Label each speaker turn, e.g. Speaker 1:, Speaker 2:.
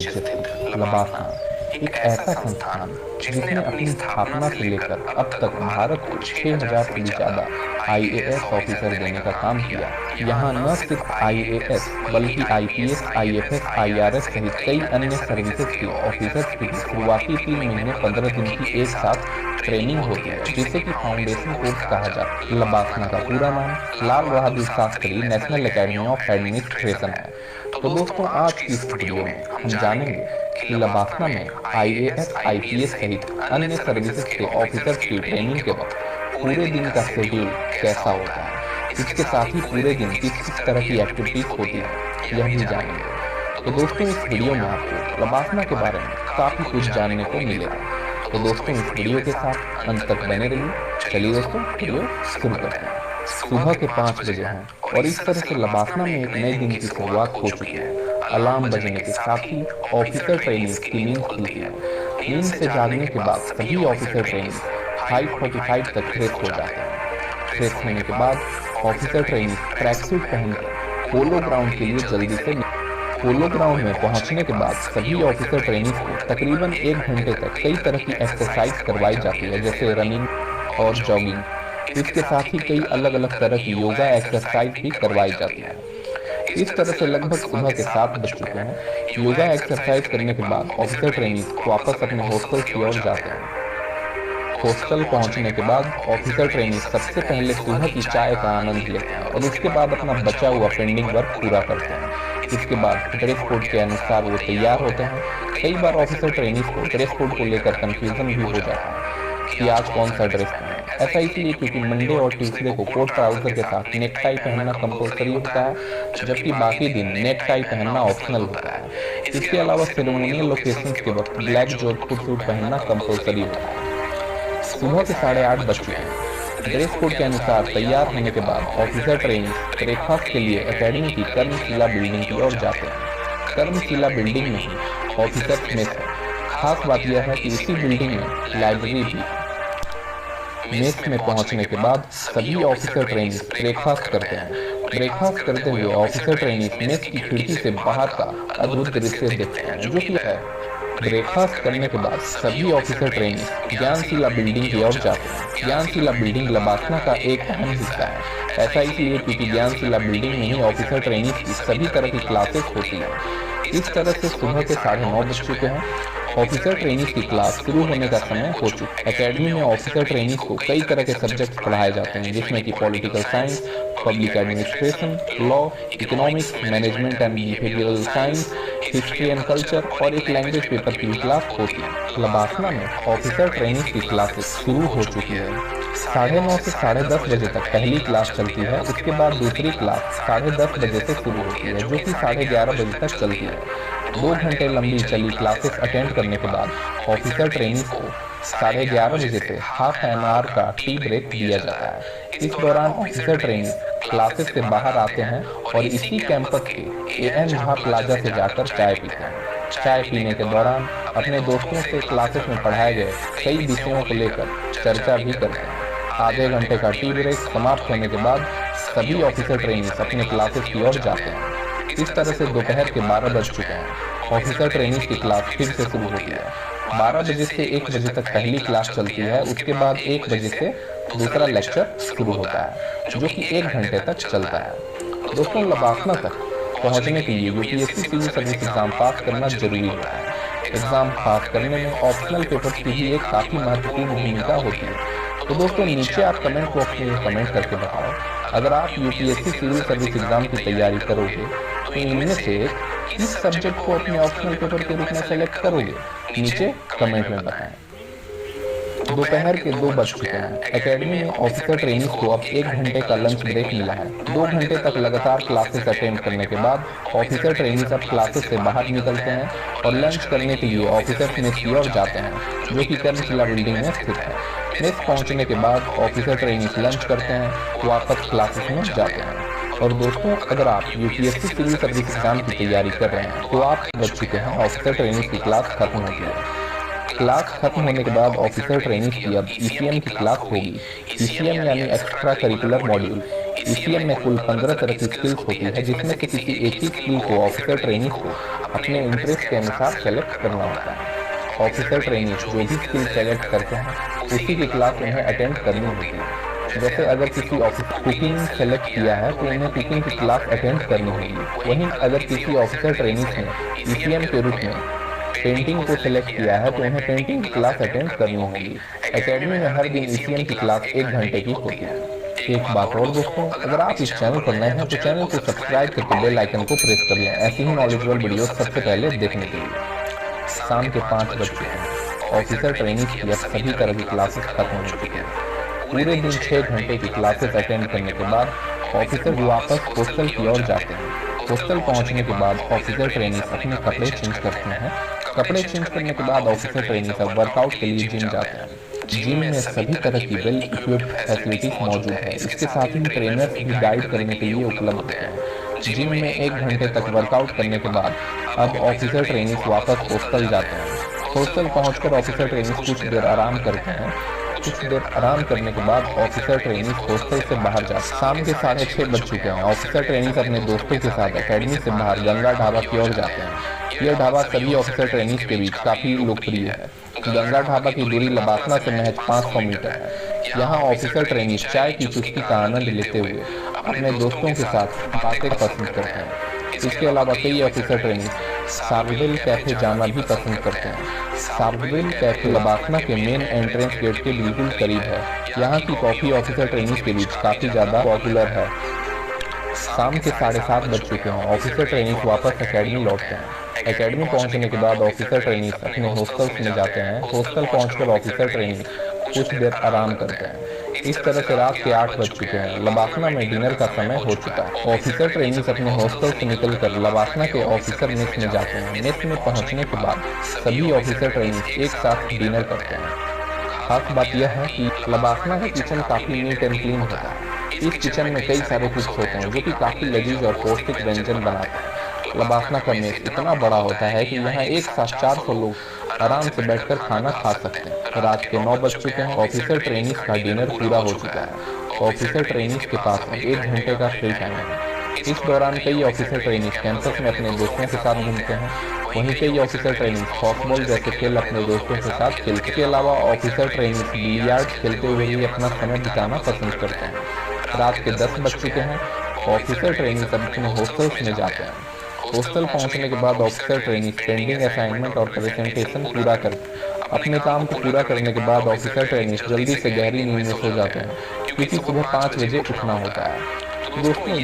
Speaker 1: स्थित लबासा एक ऐसा संस्थान जिसने अपनी स्थापना से लेकर अब तक भारत को 6000 से भी ज़्यादा आईएएस ऑफिसर देने का काम किया। यहाँ न सिर्फ आईएएस बल्कि आईपीएस, आईएफएस, आईआरएस सहित कई अन्य सर्विसेज के ऑफिसर्स की शुरुआती 3 महीने 15 दिन की एक साथ ट्रेनिंग होती है, जिसे कि फाउंडेशन कोर्स कहा जाता है। लबासना का पूरा नाम Lal Bahadur Shastri national academy of administration है। तो दोस्तों, आज की इस वीडियो में हम जानेंगे कि लबासना में आईएएस, आईपीएस सहित अन्य सर्विसेज के ऑफिसर्स की ट्रेनिंग के वक्त पूरे दिन का शेड्यूल कैसा होता है। इसके साथ ही पूरे दिन किस किस तरह की एक्टिविटीज होती है, यह भी जानेंगे। तो दोस्तों, इस वीडियो में आपको लबासना के बारे में काफी कुछ जानने को मिलेगा। तो दोस्तों, इस वीडियो के साथ अंत तक बने रहिए। चलिए दोस्तों, वीडियो शुरू करते हैं। सुबह के 5 बजे हैं और इस तरह से लबासना में एक नए दिन की शुरुआत हो चुकी है। अलार्म बजने के साथ ही ऑफिसर ट्रेनिंग की नींद खुलती है। नींद से जागने के बाद सभी ऑफिसर ट्रेनिंग 5:45 तक फ्रेश हो जाते हैं। फ्रेश होने के बाद ऑफिसर ट्रेनिंग ट्रैक सूट पहनकर पोलो ग्राउंड के लिए जल्दी से पोलो ग्राउंड में पहुंचने के बाद सभी ऑफिसर ट्रेनिंग को तकरीबन 1 घंटे तक कई तरह की एक्सरसाइज करवाई जाती है, जैसे रनिंग और जॉगिंग। इसके साथ ही कई अलग अलग तरह की योगा एक्सरसाइज भी करवाई जाती है। इस तरह से लगभग सुबह के 7 बज चुके हैं। योगा एक्सरसाइज करने के बाद ऑफिसर ट्रेनिंग वापस अपने हॉस्टल की ओर जाते हैं। हॉस्टल पहुंचने के बाद ऑफिसर ट्रेनिंग सबसे पहले सुबह की चाय का आनंद लेते हैं और उसके बाद अपना बचा हुआ पेंडिंग वर्क पूरा करते हैं। इसके बाद ड्रेस कोड के अनुसार वो तैयार होते हैं। कई बार ऑफिसर ट्रेनिंग को ड्रेस कोड को लेकर कंफ्यूजन भी हो जाता है कि आज कौन सा ड्रेस पहने। ऐसा इसलिए क्योंकि मंडे और ट्यूसडे को कोट ट्राउजर के साथ नेक टाई पहनना कंपल्सरी होता है, जबकि बाकी दिन नेक टाई पहनना ऑप्शनल होता है। इसके अलावा सेरेमोनियल ओकेजन्स के वक्त ब्लैक जोधपुर सूट पहनना कंपल्सरी होता है। सुबह के 8:30 बज चुके हैं। ड्रेस कोड के अनुसार तैयार होने के बाद ऑफिसर ट्रेनिंग ब्रेकफास्ट के लिए एकेडमी की कर्मशिला बिल्डिंग की ओर जाते हैं। कर्मशिला बिल्डिंग में ही ऑफिसर मेस है। खास बात यह है कि इसी बिल्डिंग में लाइब्रेरी भी है। मेस में पहुंचने के बाद सभी ऑफिसर ट्रेनिंग ब्रेकफास्ट करते हैं। ब्रेकफास्ट करते हुए ऑफिसर ट्रेनिंग मेस की खिड़की से बाहर का अद्भुत दृश्य देखते हैं, जो कि है। ब्रेकफास्ट करने के बाद सभी ऑफिसर ट्रेनिंग ज्ञानशिला बिल्डिंग की ओर जाते हैं। ज्ञानशिला बिल्डिंग लबासना का एक अहम हिस्सा है। ऐसा इसलिए क्योंकि ज्ञानशिला बिल्डिंग में ही ऑफिसर ट्रेनिंग की सभी तरह की क्लासेस होती हैं। इस तरह से सुबह के 9:30 बज चुके हैं। ऑफिसर ट्रेनिंग की क्लास शुरू होने का समय हो चुका है। एकेडमी में ऑफिसर ट्रेनिंग को कई तरह के सब्जेक्ट पढ़ाए जाते हैं, जिसमें कि political science, public administration, law, economics, management and behavioural science, history and culture और एक लैंग्वेज पेपर की क्लास होती है। लबासना में ऑफिसर ट्रेनिंग की क्लासेस शुरू हो चुकी है। 9:30 से 10:30 बजे तक पहली क्लास चलती है। उसके बाद दूसरी क्लास 10:30 बजे से शुरू होती है, जो कि 11:30 बजे तक चलती है। 2 घंटे लंबी चली क्लासेस अटेंड करने के बाद ऑफिसर ट्रेनिंग को 11:30 बजे से हाफ एन आवर का टी ब्रेक दिया जाता है। इस दौरान ऑफिसर ट्रेनिंग क्लासेस से बाहर आते हैं और इसी कैंपस के एएन झा प्लाजा से जाकर चाय पीते हैं। चाय पीने के दौरान अपने दोस्तों से क्लासेस में पढ़ाए गए कई विषयों को लेकर चर्चा भी करते हैं। आधे घंटे का टी ब्रेक समाप्त होने के बाद सभी ऑफिसर ट्रेनिंग अपने क्लासेस की ओर जाते हैं। इस तरह से दोपहर के 12 बज चुके हैं। ऑफिसर ट्रेनिंग की क्लास फिर से शुरू होती है। 12 बजे से 1 बजे तक पहली क्लास चलती है। उसके बाद 1 बजे से दूसरा लेक्चर शुरू होता है, जो कि 1 घंटे तक चलता है। दोस्तों, लबासना तक पहुंचने के लिए UPSC civil service exam pass करना जरूरी होता है। एग्जाम पास करने में ऑप्शनल पेपर की भी एक काफी महत्वपूर्ण भूमिका होती है। तो दोस्तों, नीचे आप कमेंट बॉक्स में कमेंट करके बताओ, अगर आप यूपीएससी सिविल सर्विस एग्जाम की तैयारी करोगे तो इनमें से किस सब्जेक्ट को अपने ऑप्शनल पेपर के रूप में सेलेक्ट करोगे, नीचे कमेंट में बताएं। दोपहर के 2 बज चुके हैं। एकेडमी में ऑफिसर ट्रेनिंग को अब 1 घंटे का लंच ब्रेक मिला है। 2 घंटे तक लगातार क्लासेस अटेंड करने के बाद ऑफिसर ट्रेनिंग अब क्लासेस से बाहर निकलते हैं और लंच करने के लिए ऑफिसर मेस की ओर जाते हैं, जो कि कर्मशिला बिल्डिंग में स्थित है। मेस पहुंचने के बाद ऑफिसर ट्रेनिंग लंच करते हैं, वापस क्लासेस में जाते हैं। और दोस्तों, अगर आप यूपीएससी सिविल सर्विस एग्जाम की तैयारी कर रहे हैं तो आप बच चुके हैं। ऑफिसर ट्रेनिंग की क्लास खत्म होती है। क्लास खत्म होने के बाद ऑफिसर ट्रेनिंग की अब ईसीएम की क्लास होगी। ईसीएम यानी एक्स्ट्रा करिकुलर मॉड्यूल। ईसीएम में कुल 15 तरह की स्किल्स होती है, जिसमें से किसी एक ही स्किल को ऑफिसर ट्रेनिंग को अपने इंटरेस्ट के अनुसार सेलेक्ट करना होता है। ऑफिसर ट्रेनिंग जो भी स्किल सेलेक्ट करते हैं उसी की क्लास उन्हें अटेंड करनी होती है। जैसे अगर किसी ऑफिसर कुकिंग सेलेक्ट किया है तो उन्हें कुकिंग की क्लास अटेंड करनी होगी। वहीं अगर किसी ऑफिसर ट्रेनिंग ने ईसीएम के रूप में पेंटिंग को सिलेक्ट किया है तो उन्हें पेंटिंग की क्लास अटेंड करनी होगी। एकेडमी में हर दिन ईसीएम की क्लास 1 घंटे की होती है। एक बात और दोस्तों, अगर आप इस चैनल पर नए हैं तो चैनल को सब्सक्राइब करके बेल आइकन को प्रेस कर लें ऐसी ही नॉलेजेबल वीडियोस सबसे पहले देखने के लिए। शाम के 5 बज चुके हैं। ऑफिसर ट्रेनिंग की अब सभी तरह की क्लासेस खत्म हो चुकी हैं। पूरे दिन 6 घंटे की क्लासेस अटेंड करने के बाद ऑफिसर वापस हॉस्टल की ओर जाते हैं। हॉस्टल पहुंचने के बाद ऑफिसर ट्रेनिंग अपने कपड़े चेंज करते हैं। कपड़े चेंज करने के बाद ऑफिसर ट्रेनिंग सब वर्कआउट के लिए जिम जाते हैं। जिम में सभी तरह की वेल इक्विप्ड फैसिलिटीज मौजूद है। इसके साथ ही ट्रेनर्स भी गाइड करने के लिए उपलब्ध हैं। जिम में 1 घंटे तक वर्कआउट करने के बाद अब ऑफिसर ट्रेनिंग वापस हॉस्टल जाते हैं। हॉस्टल पहुंचकर ऑफिसर ट्रेनिंग कुछ देर आराम करते हैं। कुछ देर आराम करने के बाद ऑफिसर ट्रेनिंग हॉस्टल से बाहर जाते हैं। शाम के 6:30 बज चुके हैं। ऑफिसर ट्रेनिंग अपने दोस्तों के साथ एकेडमी से बाहर गंगा ढाबा की ओर जाते हैं। यह ढाबा सभी ऑफिसर ट्रेनिंग के बीच काफी लोकप्रिय है। गंगा ढाबा की दूरी लबासना से महज 500 मीटर है। यहाँ ऑफिसर ट्रेनिंग चाय की चुस्की का आनंद लेते हुए अपने दोस्तों के साथ बातें पसंद करते हैं। इसके अलावा कई ऑफिसर ट्रेनिंग सार्ववेल कैफे जाना भी पसंद करते हैं। सार्ववेल कैफे लबासना के मेन एंट्रेंस गेट के बिल्कुल करीब है। यहाँ की कॉफी ऑफिसर ट्रेनिंग के बीच काफी ज्यादा पॉपुलर है। शाम के 7:30 बज चुके हैं। ऑफिसर ट्रेनिंग वापस एकेडमी लौटते हैं। एकेडमी पहुंचने के बाद ऑफिसर ट्रेनिंग अपने हॉस्टल्स में जाते हैं। हॉस्टल पहुंचकर ऑफिसर ट्रेनिंग कुछ देर आराम करते हैं। इस तरह से रात के 8 बज चुके हैं। लबासना में डिनर का समय हो चुका है। ऑफिसर ट्रेनिंग अपने हॉस्टल से निकलकर लबासना के ऑफिसर मेस में जाते हैं। मेस में पहुंचने के बाद सभी ऑफिसर ट्रेनिंग एक साथ डिनर करते हैं। खास बात यह है कि लबासना का किचन काफी नीट एंड क्लीन होता है। इस किचन में कई सारे कुक्स होते हैं जो कि काफी लजीज और पौष्टिक व्यंजन बनाते हैं। लबासना का मेस इतना बड़ा होता है कि यहाँ एक साथ 400 लोग आराम से बैठकर खाना खा सकते हैं। रात के 9 बज चुके हैं। ऑफिसर ट्रेनिंग का डिनर पूरा हो चुका है। ऑफिसर ट्रेनिंग के पास 1 घंटे का फ्री टाइम है। इस दौरान कई ऑफिसर ट्रेनिंग कैंपस में अपने दोस्तों के साथ घूमते हैं। वहीं कई ऑफिसर ट्रेनिंग सॉफ्टबॉल जैसे खेल अपने दोस्तों के साथ खेलते हैं। इसके अलावा ऑफिसर ट्रेनिंग बिलियर्ड खेलते हुए भी अपना समय बिताना पसंद करते हैं। रात के 10 बज चुके हैं। ऑफिसर ट्रेनिंग अपने हॉस्टल्स में जाते हैं। हॉस्टल पहुंचने के बाद ऑफिसर ट्रेनिंग पेंडिंग असाइनमेंट और प्रेजेंटेशन पूरा कर अपने काम को पूरा करने के बाद ऑफिसर ट्रेनिंग जल्दी से गहरी नींद में सो जाते हैं क्योंकि सुबह 5 बजे उठना होता है। दोस्तों